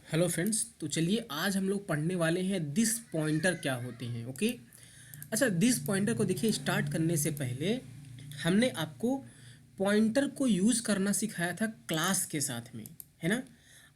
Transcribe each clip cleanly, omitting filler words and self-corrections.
Hello friends, तो चलिए आज हम लोग पढ़ने वाले हैं दिस पॉइंटर क्या होते हैं। ओके। अच्छा, दिस पॉइंटर को देखिए, स्टार्ट करने से पहले हमने आपको पॉइंटर को यूज़ करना सिखाया था क्लास के साथ में, है ना।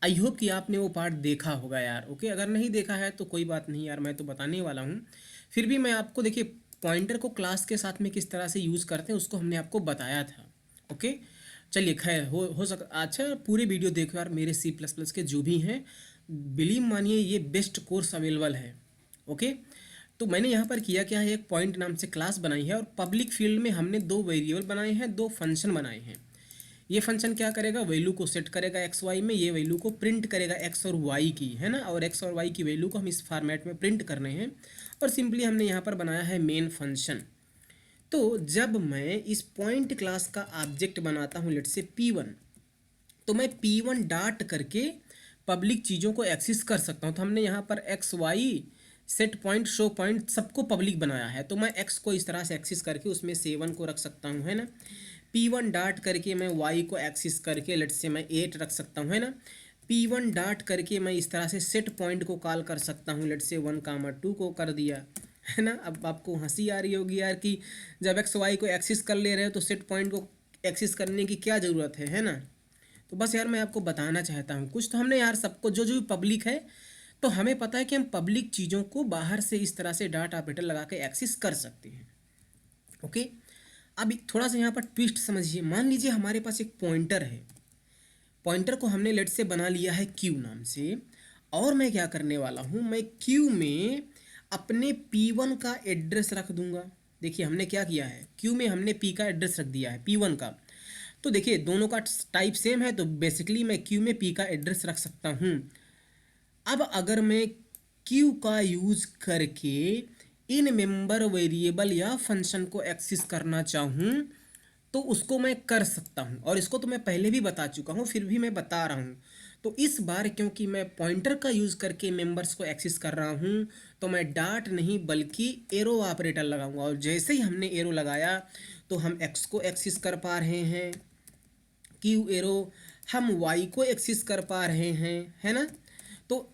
आई होप कि आपने वो पार्ट देखा होगा यार। ओके, अगर नहीं देखा है तो कोई बात नहीं यार, मैं तो बताने वाला हूँ। फिर भी मैं आपको देखिए पॉइंटर को क्लास के साथ में किस तरह से यूज़ करते हैं उसको हमने आपको बताया था। ओके, चलिए खैर हो सक अच्छा, पूरे वीडियो देखो यार मेरे सी प्लस प्लस के जो भी हैं। बिलीव मानिए ये बेस्ट कोर्स अवेलेबल है। ओके, तो मैंने यहाँ पर किया क्या है, एक पॉइंट नाम से क्लास बनाई है और पब्लिक फील्ड में हमने दो वेरिएबल बनाए हैं, दो फंक्शन बनाए हैं। ये फंक्शन क्या करेगा, वैल्यू को सेट करेगा एक्स वाई में, ये वैल्यू को प्रिंट करेगा एक्स और वाई की, है ना। और एक्स और वाई की वैल्यू को हम इस फॉर्मेट में प्रिंट कर रहे हैं। और सिंपली हमने यहाँ पर बनाया है मेन फंक्शन। तो जब मैं इस पॉइंट क्लास का ऑब्जेक्ट बनाता हूँ लेट से P1, तो मैं P1 डॉट करके पब्लिक चीज़ों को एक्सेस कर सकता हूँ। तो हमने यहाँ पर X Y set point show point सबको पब्लिक बनाया है, तो मैं एक्स को इस तरह से एक्सेस करके उसमें 7 को रख सकता हूँ, है ना। P1 डॉट करके मैं वाई को एक्सेस करके लेट से मैं 8 रख सकता हूँ, है ना। P1 डॉट करके मैं इस तरह से सेट पॉइंट को कॉल कर सकता हूँ, लेट से 1, 2 को कर दिया, है ना। अब आपको हंसी आ रही होगी यार कि जब एक्स वाई को एक्सेस कर ले रहे हो तो सेट पॉइंट को एक्सेस करने की क्या ज़रूरत है ना। तो बस यार मैं आपको बताना चाहता हूँ कुछ, तो हमने यार सबको जो जो पब्लिक है, तो हमें पता है कि हम पब्लिक चीज़ों को बाहर से इस तरह से डॉट ऑपरेटर लगा के एक्सेस कर सकते हैं। ओके, अब थोड़ा सा यहाँ पर ट्विस्ट समझिए। मान लीजिए हमारे पास एक पॉइंटर है, पॉइंटर को हमने लेट से बना लिया है क्यू नाम से, और मैं क्या करने वाला हूँ, मैं क्यू में अपने P1 का एड्रेस रख दूंगा। देखिए हमने क्या किया है, क्यू में हमने P का एड्रेस रख दिया है P1 का। तो देखिए दोनों का टाइप सेम है, तो बेसिकली मैं क्यू में P का एड्रेस रख सकता हूँ। अब अगर मैं क्यू का यूज़ करके इन मेंबर वेरिएबल या फंक्शन को एक्सेस करना चाहूँ तो उसको मैं कर सकता हूँ, और इसको तो मैं पहले भी बता चुका हूँ, फिर भी मैं बता रहा हूँ। तो इस बार क्योंकि मैं पॉइंटर का यूज़ करके मेंबर्स को एक्सेस कर रहा हूँ, तो मैं डॉट नहीं बल्कि एरो ऑपरेटर लगाऊंगा, और जैसे ही हमने एरो लगाया तो हम एक्स को एक्सेस कर पा रहे हैं, क्यू एरो हम वाई को एक्सेस कर पा रहे हैं, है ना। तो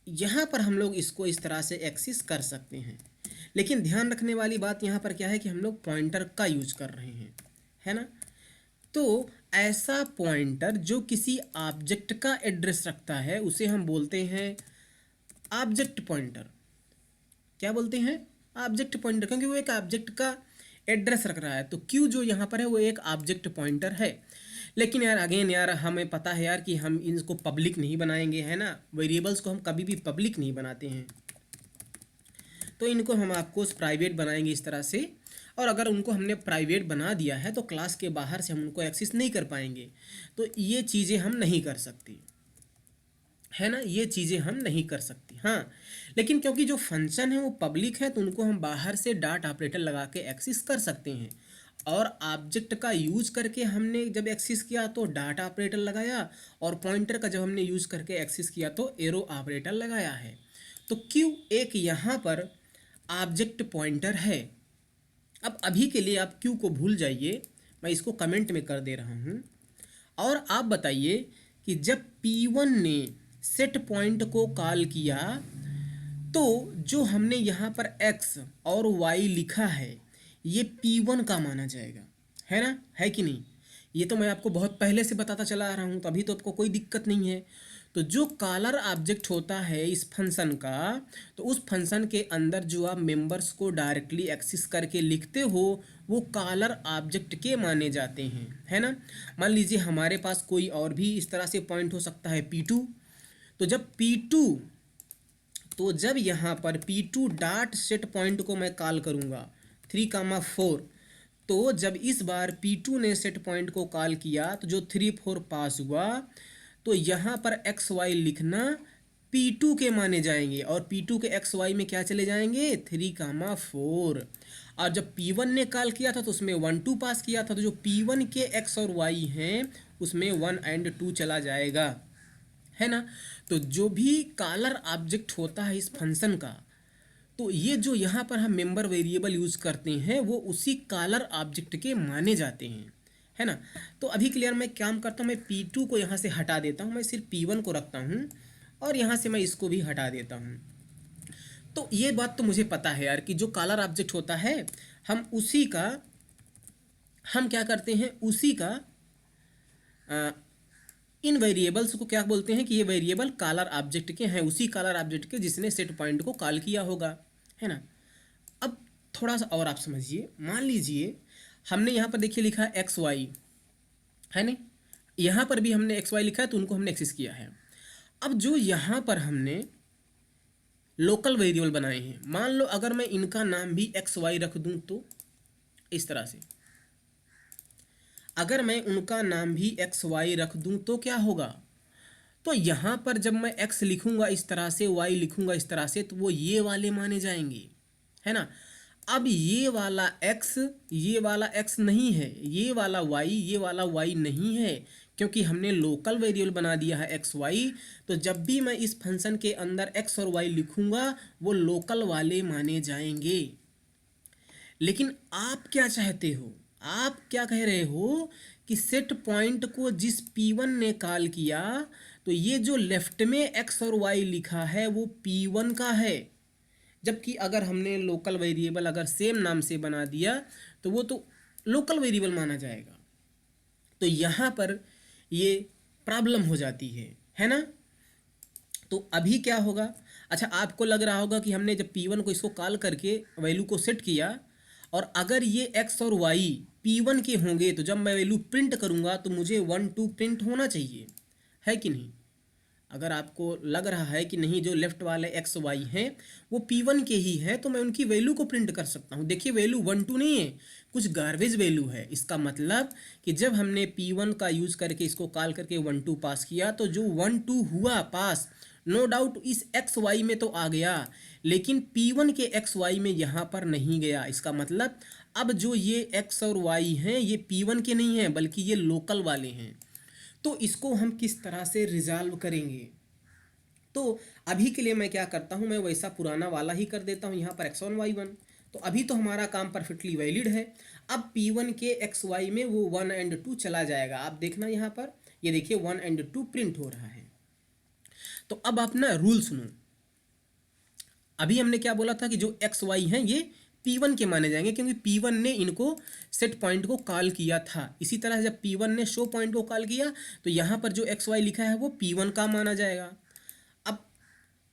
यहाँ पर हम लोग इसको इस तरह से एक्सेस कर सकते हैं। लेकिन ध्यान रखने वाली बात यहाँ पर क्या है कि हम लोग पॉइंटर का यूज कर रहे हैं, है ना। तो ऐसा पॉइंटर जो किसी ऑब्जेक्ट का एड्रेस रखता है उसे हम बोलते हैं ऑब्जेक्ट पॉइंटर। क्या बोलते हैं, ऑब्जेक्ट पॉइंटर, क्योंकि वो एक ऑब्जेक्ट का एड्रेस रख रहा है। तो क्यू जो यहाँ पर है वो एक ऑब्जेक्ट पॉइंटर है। लेकिन यार अगेन यार हमें पता है यार कि हम इनको पब्लिक नहीं बनाएंगे, है ना। वेरिएबल्स को हम कभी भी पब्लिक नहीं बनाते हैं, तो इनको हम आपको प्राइवेट बनाएंगे इस तरह से। और अगर उनको हमने प्राइवेट बना दिया है तो क्लास के बाहर से हम उनको एक्सेस नहीं कर पाएंगे, तो ये चीज़ें हम नहीं कर सकती, है ना। ये चीज़ें हम नहीं कर सकती, हाँ। लेकिन क्योंकि जो फंक्शन है वो पब्लिक है तो उनको हम बाहर से डॉट ऑपरेटर लगा के एक्सेस कर सकते हैं। और ऑब्जेक्ट का यूज करके हमने जब एक्सेस किया तो डॉट ऑपरेटर लगाया, और पॉइंटर का जब हमने यूज करके एक्सेस किया तो एरो ऑपरेटर लगाया है। तो क्यू एक यहाँ पर ऑब्जेक्ट पॉइंटर है। अब अभी के लिए आप क्यू को भूल जाइए, मैं इसको कमेंट में कर दे रहा हूँ। और आप बताइए कि जब P1 ने सेट पॉइंट को कॉल किया तो जो हमने यहाँ पर x और y लिखा है ये P1 का माना जाएगा, है ना, है कि नहीं। ये तो मैं आपको बहुत पहले से बताता चला आ रहा हूँ, तो अभी तो आपको कोई दिक्कत नहीं है। तो जो कॉलर ऑब्जेक्ट होता है इस फंक्शन का, तो उस फंक्शन के अंदर जो आप मेंबर्स को डायरेक्टली एक्सेस करके लिखते हो वो कॉलर ऑब्जेक्ट के माने जाते हैं, है ना। मान लीजिए हमारे पास कोई और भी इस तरह से पॉइंट हो सकता है P2। तो जब P2, तो जब यहाँ पर P2 डॉट सेट पॉइंट को मैं कॉल करूँगा 3, 4, तो जब इस बार P2 ने सेट पॉइंट को कॉल किया तो जो 3, 4 पास हुआ, तो यहाँ पर एक्स वाई लिखना P2 के माने जाएंगे, और P2 के एक्स वाई में क्या चले जाएंगे 3, 4। और जब P1 ने कॉल किया था तो उसमें 1, 2 पास किया था, तो जो P1 के एक्स और वाई हैं उसमें 1 और 2 चला जाएगा, है ना। तो जो भी कॉलर ऑब्जेक्ट होता है इस फंक्शन का, तो ये जो यहाँ पर हम मेंबर वेरिएबल यूज करते हैं वो उसी कॉलर ऑब्जेक्ट के माने जाते हैं, है ना। तो अभी क्लियर, मैं काम करता हूँ, मैं P2 को यहाँ से हटा देता हूँ, मैं सिर्फ P1 को रखता हूँ। और यहाँ से मैं इसको भी हटा देता हूँ। तो ये बात तो मुझे पता है यार कि जो कॉलर ऑब्जेक्ट होता है हम उसी का हम क्या करते हैं, उसी का इन वेरिएबल्स को क्या बोलते हैं कि ये वेरिएबल कॉलर ऑब्जेक्ट के हैं, उसी कॉलर ऑब्जेक्ट के जिसने सेट पॉइंट को कॉल किया होगा, है ना। अब थोड़ा सा और आप समझिए, मान लीजिए हमने यहाँ पर देखिए लिखा एक्स वाई, है ना, यहाँ पर भी हमने एक्स वाई लिखा है तो उनको हमने एक्सेस किया है। अब जो यहाँ पर हमने लोकल वेरिएबल बनाए हैं, मान लो अगर मैं इनका नाम भी एक्स वाई रख दूँ तो इस तरह से, अगर मैं उनका नाम भी एक्स वाई रख दूं तो क्या होगा, तो यहाँ पर जब मैं एक्स लिखूंगा इस तरह से, वाई लिखूंगा इस तरह से, तो वो ये वाले माने जाएंगे, है ना। अब ये वाला एक्स नहीं है, ये वाला वाई नहीं है, क्योंकि हमने लोकल वेरिएबल बना दिया है एक्स वाई। तो जब भी मैं इस फंक्शन के अंदर एक्स और वाई लिखूंगा वो लोकल वाले माने जाएंगे। लेकिन आप क्या चाहते हो, आप क्या कह रहे हो कि सेट पॉइंट को जिस P1 ने कॉल किया तो ये जो लेफ्ट में x और y लिखा है वो P1 का है, जबकि अगर हमने लोकल वेरिएबल अगर सेम नाम से बना दिया तो वो तो लोकल वेरिएबल माना जाएगा। तो यहाँ पर ये प्रॉब्लम हो जाती है ना। तो अभी क्या होगा, अच्छा आपको लग रहा होगा कि हमने जब P1 को इसको कॉल करके वैल्यू को सेट किया और अगर ये x और y P1 के होंगे तो जब मैं वैल्यू प्रिंट करूंगा तो मुझे 1 2 प्रिंट होना चाहिए, है कि नहीं। अगर आपको लग रहा है कि नहीं जो लेफ्ट वाले एक्स वाई हैं वो P1 के ही हैं तो मैं उनकी वैल्यू को प्रिंट कर सकता हूँ। देखिए वैल्यू 1 2 नहीं है, कुछ गार्बेज वैल्यू है। इसका मतलब कि जब हमने P1 का यूज़ करके इसको कॉल करके 1 2 पास किया तो जो 1 2 हुआ पास, नो डाउट इस एक्स वाई में तो आ गया, लेकिन P1 के एक्स वाई में यहाँ पर नहीं गया। इसका मतलब अब जो ये एक्स और वाई हैं ये P1 के नहीं हैं बल्कि ये लोकल वाले हैं। तो इसको हम किस तरह से रिजॉल्व करेंगे, तो अभी के लिए मैं क्या करता हूँ, मैं वैसा पुराना वाला ही कर देता हूँ यहाँ पर x1 y1। तो अभी तो हमारा काम परफेक्टली वैलिड है। अब P1 के एक्स वाई में वो 1 और 2 चला जाएगा। आप देखना यहाँ पर, ये देखिए 1 और 2 प्रिंट हो रहा है। तो अब आप ना रूल सुनो, अभी हमने क्या बोला था कि जो एक्स वाई हैं ये P1 के माने जाएंगे क्योंकि P1 ने इनको सेट पॉइंट को कॉल किया था। इसी तरह जब P1 ने शो पॉइंट को कॉल किया तो यहाँ पर जो एक्स वाई लिखा है वो P1 का माना जाएगा। अब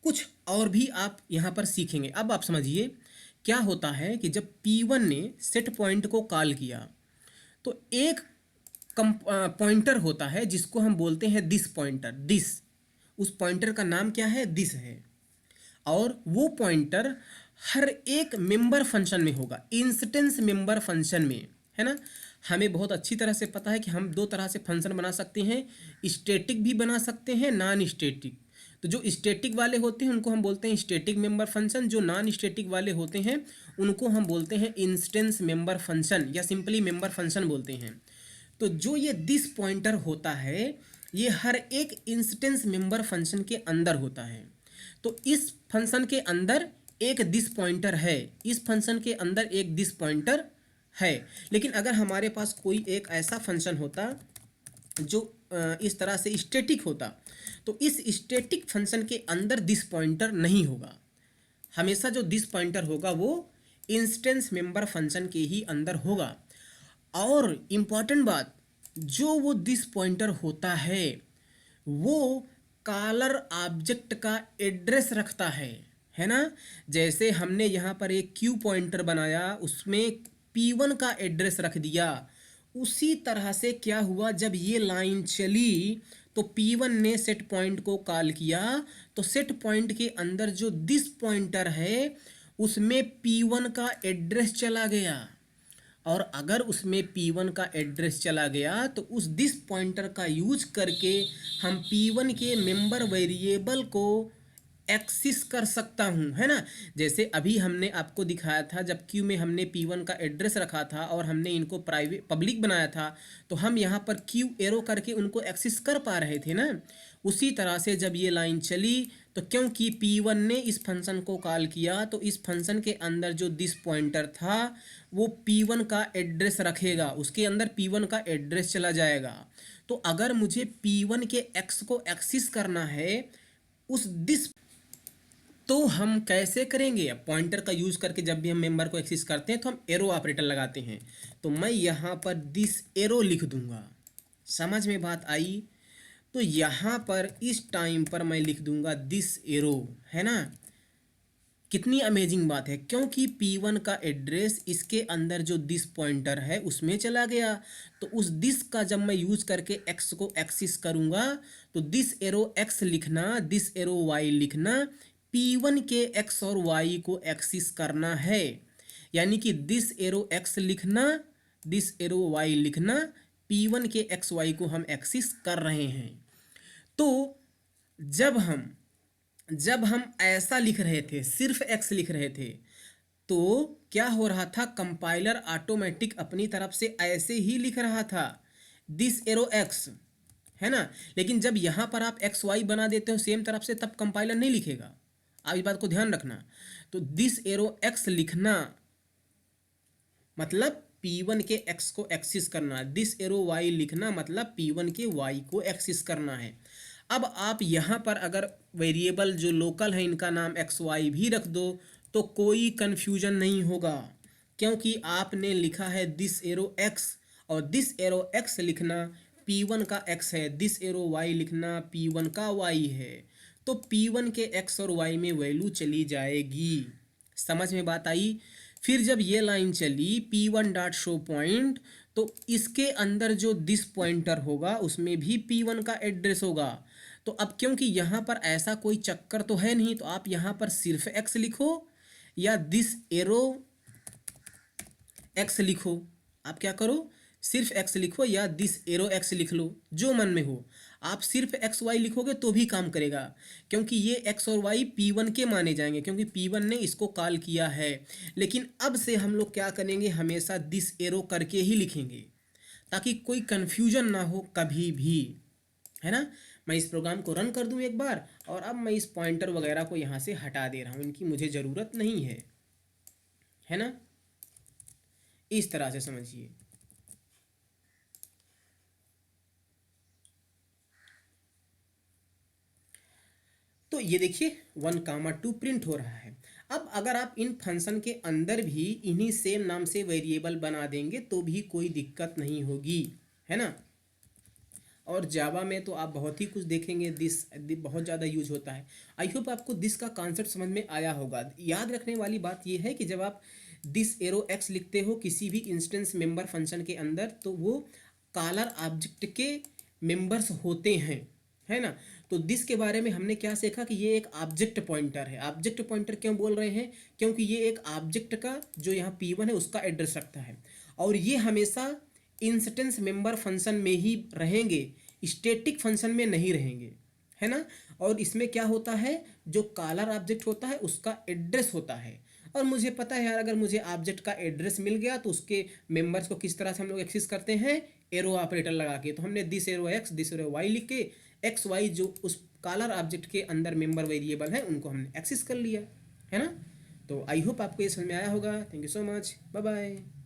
कुछ और भी आप यहाँ पर सीखेंगे। अब आप समझिए क्या होता है कि जब P1 ने सेट पॉइंट को कॉल किया तो एक पॉइंटर होता है जिसको हम बोलते हैं दिस पॉइंटर। दिस, उस पॉइंटर का नाम क्या है, दिस है। और वो पॉइंटर हर एक मेंबर फंक्शन में होगा, इंस्टेंस मेंबर फंक्शन में, है ना। हमें बहुत अच्छी तरह से पता है कि हम दो तरह से फंक्शन बना सकते हैं, स्टैटिक भी बना सकते हैं, नॉन स्टैटिक। तो जो स्टैटिक वाले होते हैं उनको हम बोलते हैं स्टैटिक मेंबर फंक्शन, जो नॉन स्टैटिक वाले होते हैं उनको हम बोलते हैं इंस्टेंस मेंबर फंक्शन या सिंपली मेंबर फंक्शन बोलते हैं। तो जो ये दिस पॉइंटर होता है ये हर एक इंस्टेंस मेंबर फंक्शन के अंदर होता है। तो इस फंक्शन के अंदर एक दिस पॉइंटर है, इस फंक्शन के अंदर एक दिस पॉइंटर है। लेकिन अगर हमारे पास कोई एक ऐसा फंक्शन होता जो इस तरह से स्टैटिक होता तो इस स्टैटिक फंक्शन के अंदर दिस पॉइंटर नहीं होगा। हमेशा जो दिस पॉइंटर होगा वो इंस्टेंस मेंबर फंक्शन के ही अंदर होगा। और इम्पॉर्टेंट बात, जो वो दिस पॉइंटर होता है वो कॉलर ऑब्जेक्ट का एड्रेस रखता है ना। जैसे हमने यहाँ पर एक क्यू पॉइंटर बनाया उसमें P1 का एड्रेस रख दिया, उसी तरह से क्या हुआ जब ये लाइन चली तो P1 ने सेट पॉइंट को कॉल किया तो सेट पॉइंट के अंदर जो दिस पॉइंटर है उसमें P1 का एड्रेस चला गया। और अगर उसमें P1 का एड्रेस चला गया तो उस दिस पॉइंटर का यूज करके हम P1 के मेंबर वेरिएबल को एक्सेस कर सकता हूं, है ना। जैसे अभी हमने आपको दिखाया था जब क्यू में हमने P1 का एड्रेस रखा था और हमने इनको प्राइवेट पब्लिक बनाया था तो हम यहाँ पर क्यू एरो करके उनको एक्सेस कर पा रहे थे ना। उसी तरह से जब ये लाइन चली तो क्योंकि P1 ने इस फंक्शन को कॉल किया तो इस फंक्शन के अंदर जो दिस पॉइंटर था वो P1 का एड्रेस रखेगा, उसके अंदर P1 का एड्रेस चला जाएगा। तो अगर मुझे P1 के एक्स को एक्सेस करना है उस दिस तो हम कैसे करेंगे? अब पॉइंटर का यूज़ करके जब भी हम मेंबर को एक्सेस करते हैं तो हम एरो ऑपरेटर लगाते हैं। तो मैं यहाँ पर दिस एरो लिख दूंगा। समझ में बात आई? तो यहाँ पर इस टाइम पर मैं लिख दूंगा दिस एरो, है ना। कितनी अमेजिंग बात है, क्योंकि P1 का एड्रेस इसके अंदर जो दिस पॉइंटर है उसमें चला गया। तो उस दिस का जब मैं यूज करके x को एक्सेस करूंगा तो दिस एरो x लिखना, दिस एरो y लिखना, P1 के x और y को एक्सेस करना है। यानी कि दिस एरो x लिखना, दिस एरो y लिखना, P1 के x y को हम एक्सेस कर रहे हैं। तो जब हम ऐसा लिख रहे थे, सिर्फ x लिख रहे थे, तो क्या हो रहा था, कंपाइलर ऑटोमेटिक अपनी तरफ से ऐसे ही लिख रहा था दिस एरो x, है ना। लेकिन जब यहां पर आप एक्स वाई बना देते हो सेम तरफ से, तब कंपाइलर नहीं लिखेगा। आप इस बात को ध्यान रखना। तो दिस एरो x लिखना मतलब P1 के x को एक्सेस करना, दिस एरो y लिखना मतलब P1 के y को एक्सेस करना है। अब आप यहाँ पर अगर वेरिएबल जो लोकल है इनका नाम एक्स वाई भी रख दो तो कोई कन्फ्यूजन नहीं होगा, क्योंकि आपने लिखा है दिस एरो एक्स, और दिस एरो एक्स लिखना P1 का x है, दिस एरो y लिखना P1 का y है। तो P1 के x और y में वैल्यू चली जाएगी। समझ में बात आई? फिर जब ये लाइन चली P1 डॉट शो पॉइंट, तो इसके अंदर जो दिस पॉइंटर होगा उसमें भी P1 का एड्रेस होगा। तो अब क्योंकि यहाँ पर ऐसा कोई चक्कर तो है नहीं, तो आप यहाँ पर सिर्फ x लिखो या दिस एरो x लिखो। आप क्या करो, सिर्फ x लिखो या दिस एरो x लिख लो, जो मन में हो। आप सिर्फ एक्स वाई लिखोगे तो भी काम करेगा, क्योंकि ये x और y P1 के माने जाएंगे, क्योंकि P1 ने इसको कॉल किया है। लेकिन अब से हम लोग क्या करेंगे, हमेशा दिस एरो करके ही लिखेंगे, ताकि कोई कन्फ्यूजन ना हो कभी भी, है ना। मैं इस प्रोग्राम को रन कर दूं एक बार, और अब मैं इस पॉइंटर वगैरह को यहाँ से हटा दे रहा हूँ, इनकी मुझे ज़रूरत नहीं है ना। इस तरह से समझिए। तो ये देखिए 1, 2 प्रिंट हो रहा है। अब अगर आप इन फंक्शन के अंदर भी इन्हीं सेम नाम से वेरिएबल बना देंगे तो भी कोई दिक्कत नहीं होगी, है ना। और जावा में तो आप बहुत ही कुछ देखेंगे, दिस बहुत ज़्यादा यूज होता है। आई होप आपको दिस का कॉन्सेप्ट समझ में आया होगा। याद रखने वाली बात यह है कि जब आप दिस एरो एक्स लिखते हो किसी भी इंस्टेंस मेंबर फंक्शन के अंदर, तो वो कॉलर ऑब्जेक्ट के मेंबर्स होते हैं, है ना। तो दिस के बारे में हमने क्या सीखा कि ये एक ऑब्जेक्ट पॉइंटर है। ऑब्जेक्ट पॉइंटर क्यों बोल रहे हैं, क्योंकि ये एक ऑब्जेक्ट का जो यहाँ P1 है उसका एड्रेस रखता है, और ये हमेशा इंस्टेंस मेंबर फंक्शन में ही रहेंगे, स्टैटिक फंक्शन में नहीं रहेंगे, है ना। और इसमें क्या होता है, जो कॉलर ऑब्जेक्ट होता है उसका एड्रेस होता है। और मुझे पता है यार, अगर मुझे ऑब्जेक्ट का एड्रेस मिल गया तो उसके मेंबर्स को किस तरह से हम लोग एक्सेस करते हैं, एरो ऑपरेटर लगा के। तो हमने this arrow X this arrow Y लिख के एक्स वाई जो उस कॉलर ऑब्जेक्ट के अंदर मेंबर वेरिएबल है उनको हमने एक्सेस कर लिया, है ना। तो आई होप आपको ये समझ में आया होगा। Thank you so much, bye bye.